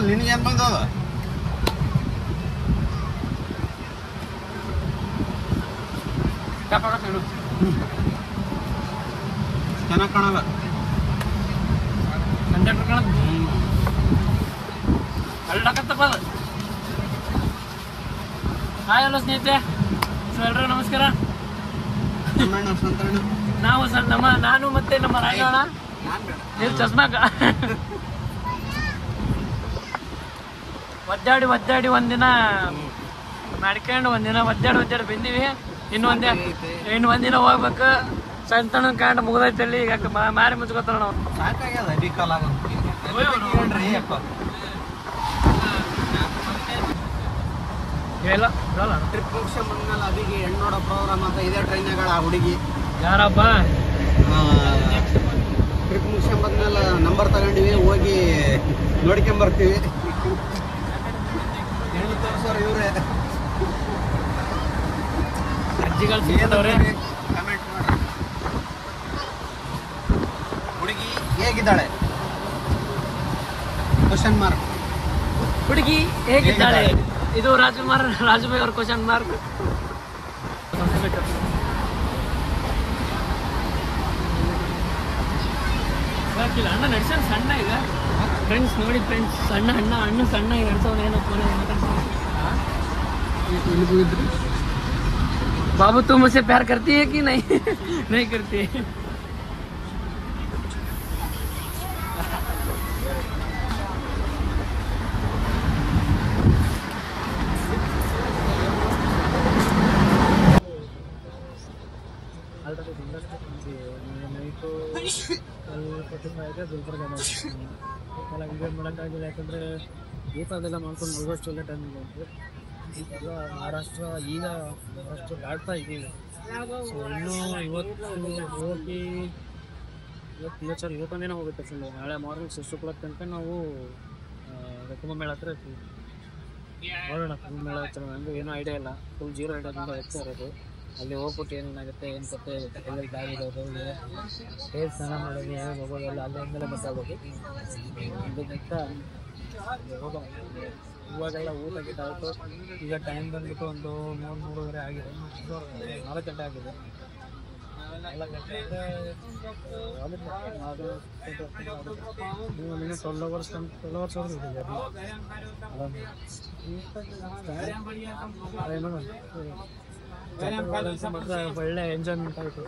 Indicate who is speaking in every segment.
Speaker 1: ನಿನಗೇನು ಬಂದದ ಚೆನ್ನಾಗಿ ಕಾಣಲ್ಲ
Speaker 2: ಕಂಡಕ್ಟರ್ ಕಾಣದ ಅಳ್ಳಕತ್ತಪ್ಪ ಅದು. ಹಾಯ್ ಹಲೋ ಸ್ನೇಹಿತರೆ, ಸೊ ಎಲ್ರಿಗೂ ನಮಸ್ಕಾರ. ನಾವು ನಾನು ಮತ್ತೆ ನಮ್ಮ ರಾಜಣ್ಣ ನೀವು ಚಸ್ಮಾಕ ಒದ್ದಾಡಿ ಒಂದಿನ ಮಾಡ್ಕೊಂಡು ಒಂದಿನ ಒದ್ದಾಡಿ ಬಂದೀವಿ. ಇನ್ನು ಒಂದಿನ ಹೋಗ್ಬೇಕು. ಸಣ್ಣ ಕಾಂಡ ಮುಗ್ದೈತಲ್ಲಿ ಈಗ ಮಾರಿ ಮುಚ್ಕೋತಾರ ನಾವು.
Speaker 1: ಸಾಕಾಗ್ಯದ
Speaker 2: ಇಲ್ಲ
Speaker 1: ಟ್ರಿಪ್ ಮುಗಿಸ್ಕೊಂಡ್ ಬಂದ್ಮೇಲೆ ಅದಿಗೆ ಹೆಣ್ಣು ನೋಡೋ ಪ್ರೋಗ್ರಾಮ್ ಅಂತ ಇದೇ ಟ್ರೈನ್ಗಳ ಆ ಹುಡುಗಿ
Speaker 2: ಯಾರಪ್ಪ
Speaker 1: ಟ್ರಿಪ್ ಮುಗಿಸ್ಕೊಂಡ್ ಬಂದ್ಮೇಲೆ ನಂಬರ್ ತಗೊಂಡಿವಿ, ಹೋಗಿ ನೋಡ್ಕೊಂಬರ್ತೀವಿ. ಹೆಣ್ಣು ತೋರಿಸೋರು ಇವರೇ.
Speaker 2: ಅಜ್ಜಿಗಳು ಸಿಗ್ತವ್ರೆ.
Speaker 1: ಕಮೆಂಟ್ ಮಾಡಿ. ಹುಡುಗಿ ಹೇಗಿದ್ದಾಳೆ? Question mark.
Speaker 2: ಹುಡುಗಿ ಹೇಗಿದ್ದಾಳೆ? ಇದು ರಾಜುಭಾಯ್ ಅವ್ರ ಕ್ವಶನ್ ಮಾರ್ಕ್. ಅಣ್ಣ ನಡ್ಸೋಣ ಸಣ್ಣ ಈಗ ಫ್ರೆಂಡ್ಸ್ ನೋಡಿ ಫ್ರೆಂಡ್ಸ್ ಅಣ್ಣ ಸಣ್ಣ ಈಗ ನಡ್ಸೋಣ ಏನೋ बाबू तुम मुझसे प्यार करती है कि नहीं? नहीं करती है. ಯಾಕಂದ್ರೆ ಬೇಕಾದೆಲ್ಲ ಮಾಡ್ಕೊಂಡು ಮುಳುಗೋಷ್ಟು ಒಳ್ಳೆ ಟೈಮ್ ಈಗ ಮಹಾರಾಷ್ಟ್ರ ದಾಟ್ತಾ ಇದ್ದೀವಿ. ಸೊ ಇನ್ನೂ ಇವತ್ತೊಂದು ದಿನ ಹೋಗುತ್ತೆ ಫುಲ್. ನಾಳೆ ಮಾರ್ನಿಂಗ್ 6 o'clock ತನಕ ನಾವು ಕುಂಭಮೇಳ ಹತ್ರ ಇರ್ತೀವಿ. ನೋಡೋಣ ಕುಂಭಮೇಳ ಹತ್ರ ನನಗೂ ಏನೂ ಐಡಿಯಾ ಇಲ್ಲ, ಫುಲ್ 0 ಐಡಿಯಾದಿಂದ ಹೋಗ್ತಾ ಇರೋದು. ಅಲ್ಲಿ ಹೋಗ್ಬಿಟ್ಟು ಏನೇನಾಗುತ್ತೆ ಏನು ಕತೆ ಎಲ್ಲೆಲ್ಲಿ ದಾರಿ ಇರೋದು, ಹೇಗೆ ಸ್ನಾನ ಮಾಡೋದು, ಹೇಗೆ ಹೋಗೋದು ಎಲ್ಲ ಅಲ್ಲಿಂದಲೇ ಗೊತ್ತಾಗೋದು. ಅದಕ್ಕಿಂತ ಹೋಗೋಣ. ಇವಾಗೆಲ್ಲ ಊಟ ಗಿಟ್ಟ ಆಯಿತು. ಈಗ ಟೈಮ್ ಬಂದ್ಬಿಟ್ಟು ಒಂದು 3-3:30 ಆಗಿದೆ. 4 ಗಂಟೆ ಆಗಿದೆ. 4 ಗಂಟೆ ಅಂದರೆ ಮಿನಿಮಮ್ 12 hours ಹೋದ್ರೆ ಇದೆ ಮಾತ್ರ. ಒಳ್ಳೆ ಎಂಜಾಯ್ಮೆಂಟ್ ಆಯಿತು.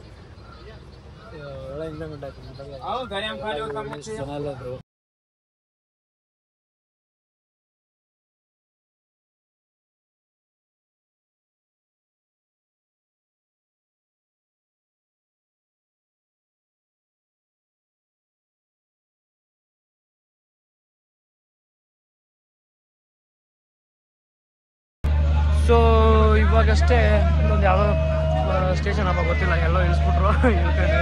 Speaker 2: ಜನ ಎಲ್ಲ ಇದ್ರು. ಸೊ ಇವಾಗಷ್ಟೇ ಇನ್ನೊಂದು ಯಾವುದೋ ಸ್ಟೇಷನ್ ಹಬ್ಬ ಗೊತ್ತಿಲ್ಲ, ಎಲ್ಲೋ ಇಳಿಸ್ಬಿಟ್ರು ಇಳ್ಕೊಂಡ್ವಿ.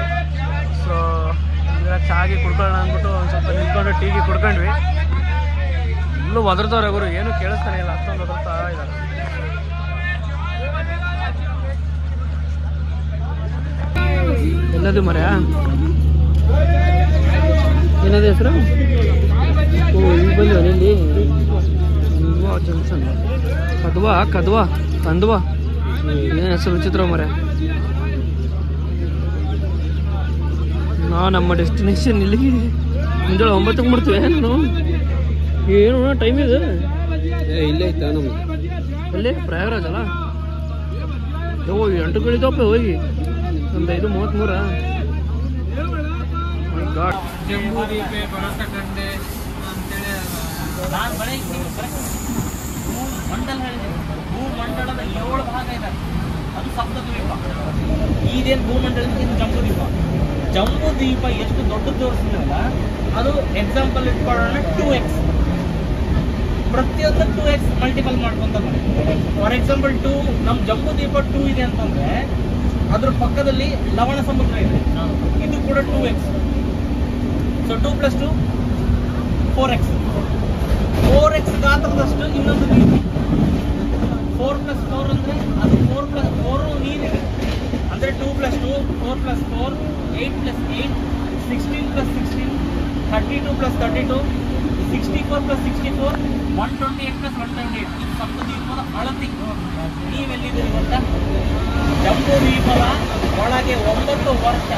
Speaker 2: ಸೊ ಈಗ ಚಾಗಿ ಕುಡ್ಕೊಳ್ಳೋಣ ಅಂದ್ಬಿಟ್ಟು ಒಂದು ಸ್ವಲ್ಪ ನಿಂತ್ಕೊಂಡು ಟೀಗೆ ಕುಡ್ಕೊಂಡ್ವಿ. ಇಲ್ಲೂ ಒದರ್ದವ್ರೆ ಗುರು, ಏನು ಕೇಳಿಸ್ತಾನೆ ಇಲ್ಲ, ಅಷ್ಟೊಂದು ಒದರ್ತಾ ಇದ್ದಾರೆ. ಎಲ್ಲದು ಮರ ಏನದು ಹೆಸರು? ಓ ಈಗ ಬಂದು ಅಲ್ಲಿ ಜಂಕ್ಷನ್ ಕಂದ್ವಾ ಏನು ಹೆಸರು ವಿಚಿತ್ರ ಮರ. ನಾವು ನಮ್ಮ ಡೆಸ್ಟಿನೇಷನ್ ಇಲ್ಲಿ ಮುಂಜಾನೆ 9ಕ್ಕೆ ಬಿಡ್ತೀವಿ. ನಾನು ಏನು ಟೈಮ್ ಇದೆ
Speaker 1: ಇಲ್ಲೇ ಐತಾ ನಮ್ಗೆ
Speaker 2: ಅಲ್ಲಿ ಪ್ರಯಾಗರಾಜ್ ಅಲ್ಲ. 8 ಗಳಿದಪ್ಪ ಹೋಗಿ ಒಂದು 5:33. ಗಾಡ್ ಜಂಬೂದೀಪೆ ಬರಸಕಂಡೆ ಅಂತೇಳಿ ಮಂಡಲ ಹೇಳಿದೆ. ಭೂಮಂಡಲದ 7 ಭಾಗ ಇದೆ, ಅದು ಸಪ್ತದ್ವೀಪ. ಇದೇನು ಭೂಮಂಡಲದ ಇದು ಜಂಬೂದ್ವೀಪ ಎಷ್ಟು ದೊಡ್ಡದು ತೋರಿಸಿದ್ರಲ್ಲ, ಅದು ಎಕ್ಸಾಂಪಲ್ ಇಟ್ಕೊಳ್ಳೋಣ 2x. ಪ್ರತಿಯೊಂದು 2x ಮಲ್ಟಿಪಲ್ ಮಾಡ್ಕೊಂತ ಬನ್ನಿ. ಫಾರ್ ಎಕ್ಸಾಂಪಲ್ 2 ನಮ್ಮ ಜಂಬೂದ್ವೀಪ 2 ಇದೆ ಅಂತಂದ್ರೆ ಅದ್ರ ಪಕ್ಕದಲ್ಲಿ ಲವಣ ಸಮುದ್ರ ಇದೆ, ಇದು ಕೂಡ 2x. So 2 + 2 4x. 4x ಗಾತ್ರದಷ್ಟು ಇನ್ನೊಂದು ದ್ವೀಪ. 4 + 4 ಅಂದರೆ ಅದು 4 + 4 ನೀರಿದೆ. ಅಂದರೆ 2 + 2 4 + 4 8 + 8 16 + 16 32 + 32
Speaker 3: 64 + 64 128 + 128 ಇದು ಸಪ್ತದ್ವೀಪದ ಅಳತಿ. ನೀವೆಲ್ಲಿದ್ದೀರಿ ಗೊತ್ತಾ? ಜಂಬೂ ದ್ವೀಪದ ಒಳಗೆ 9 ವರ್ಷ,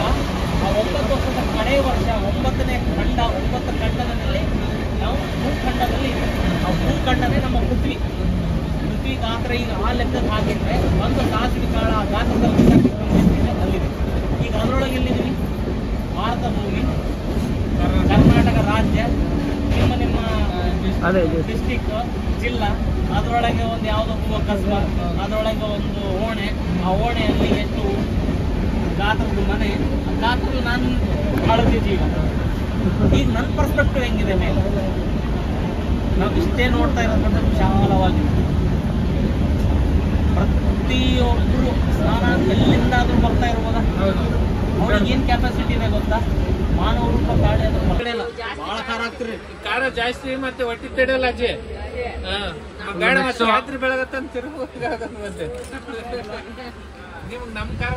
Speaker 3: ಆ 9 ವರ್ಷದ ಕಡೆ ವರ್ಷ 9ನೇ ಖಂಡ, 9 ಖಂಡದಲ್ಲಿ ನಾವು ಭೂಖಂಡದಲ್ಲಿ ಇದ್ದೀವಿ. ಆ ಭೂಖಂಡನೇ ನಮ್ಮ ಪೃಥ್ವಿ ಗಾತ್ರ. ಈಗ ಆ ಲೆಕ್ಕಕ್ಕೆ ಹಾಕಿದ್ರೆ ಒಂದು ಸಾಸಿವೆ ಕಾಳ ಗಾತ್ರದಲ್ಲಿ ಅಲ್ಲಿದೆ. ಈಗ ಅದರೊಳಗೆ ಎಲ್ಲಿದ್ದೀವಿ? ಭಾರತ ಭೂಮಿ, ಕರ್ನಾಟಕ ರಾಜ್ಯ, ನಿಮ್ಮ ಡಿಸ್ಟಿಕ್, ಜಿಲ್ಲಾ, ಅದರೊಳಗೆ ಒಂದು ಯಾವುದೋ ಕಸ್ಬಾ, ಅದರೊಳಗೆ ಒಂದು ಓಣೆ, ಆ ಓಣೆಯಲ್ಲಿ ಎಷ್ಟು ಗಾತ್ರದ ಮನೆ, ಗಾತ್ರದ ನಾನು ಆಳ್ತಿದ್ದೀವಿ. ಈಗ ನನ್ನ ಪರ್ಸ್ಪೆಕ್ಟಿವ್ ಹೆಂಗಿದೆ ಮೇಲೆ, ನಾವು ಇಷ್ಟೇ ನೋಡ್ತಾ ಇರೋದ್ರಿಂದ ವಿಶಾಲವಾಗಿದೆ. ಪ್ರತಿಯೊಬ್ಬರು ಸ್ನಾನ ಎಲ್ಲಿಂದಾದ್ರೂ ಬರ್ತಾ ಇರ್ಬೋದ? ಅವ್ರಿಗೆ ಏನ್ ಕೆಪಾಸಿಟಿ ಇದೆ ಗೊತ್ತಾ? ಮಾನವ ರೂಪ ಗಾಳಿ ಅದು ಬಹಳ ಖಾರ ಆಗ್ತಿರಿ.
Speaker 2: ಖಾರ ಜಾಸ್ತಿ ಮತ್ತೆ ಹೊಟ್ಟಿ ತಡೆಯಲ್ಲ ಅಜ್ಜಿ. ಗಾಡಿ ಮತ್ತೆ ರಾತ್ರಿ ಬೆಳಗತ್ತಂತ ಮತ್ತೆ ನಿಮ್ಗೆ ನಮ್ ಖಾರ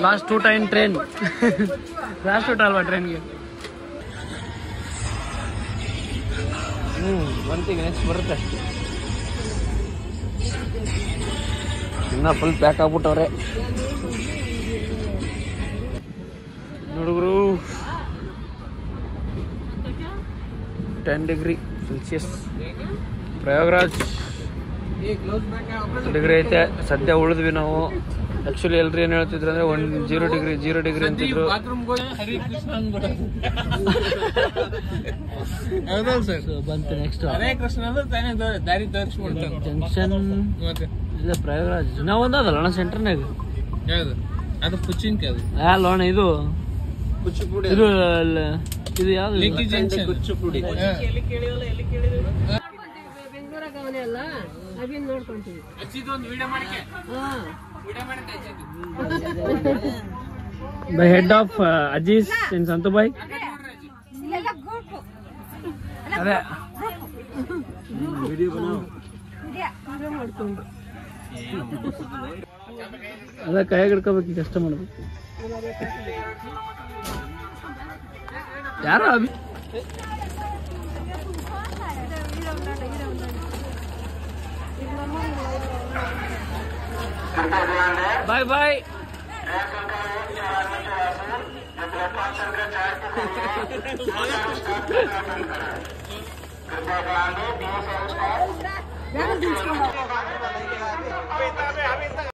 Speaker 2: ಲಾಸ್ಟ್ ಊಟ ಏನ್ ಟ್ರೈನ್ ಲಾಸ್ಟ್ ಊಟ ಅಲ್ವಾ ಟ್ರೈನ್ಗೆ? ಬಂತೀವಿ, ನೆಕ್ಸ್ಟ್ ಬರುತ್ತೆ ಅಷ್ಟೇ. ಇನ್ನ ಫುಲ್ ಪ್ಯಾಕ್ ಆಗ್ಬಿಟ್ಟವ್ರೆ ಹುಡುಗರು. 10 ಡಿಗ್ರಿ ಸೆಲ್ಸಿಯಸ್ ಪ್ರಯಾಗ್ರಾಜ್ ಡಿಗ್ರಿ ಐತೆ. ಸದ್ಯ ಉಳಿದ್ವಿ ನಾವು. ಆಕ್ಚುಲಿ ಎಲ್ರು ಏನ್ ಹೇಳ್ತಿದ್ರು ಅಂದ್ರೆ 0 ಡಿಗ್ರಿ ಅಂತಿದ್ರು. ಬಂತು ನೆಕ್ಸ್ಟ್ ಜಂಕ್ಷನ್ ಇಲ್ಲ ಪ್ರಯಾಗ್ರಾಜ್. ನಾವು ಒಂದಲ್ಲ ಅಣ್ಣ ಸೆಂಟರ್ನಾಗ
Speaker 4: ಅದು ಪುಚ್ಚಿನ್ಕೆ ಅದು
Speaker 2: ಅಲ್ಲ ಇದು
Speaker 1: ಕುಚ್ಚುಪುಡಿ
Speaker 2: ಇದು ಇದು ಯಾವ್ದು?
Speaker 1: Kuchipudi.
Speaker 2: The head of Ajis in Santubai. ಅದೇ ಅದ ಕೈಯಾಗ ಹಿಡ್ಕೋಬೇಕು, ಕಷ್ಟ ಮಾಡ್ಬೇಕು. ಯಾರು ಅಭಿ ಬಾಯ್ ಬಾಯ್.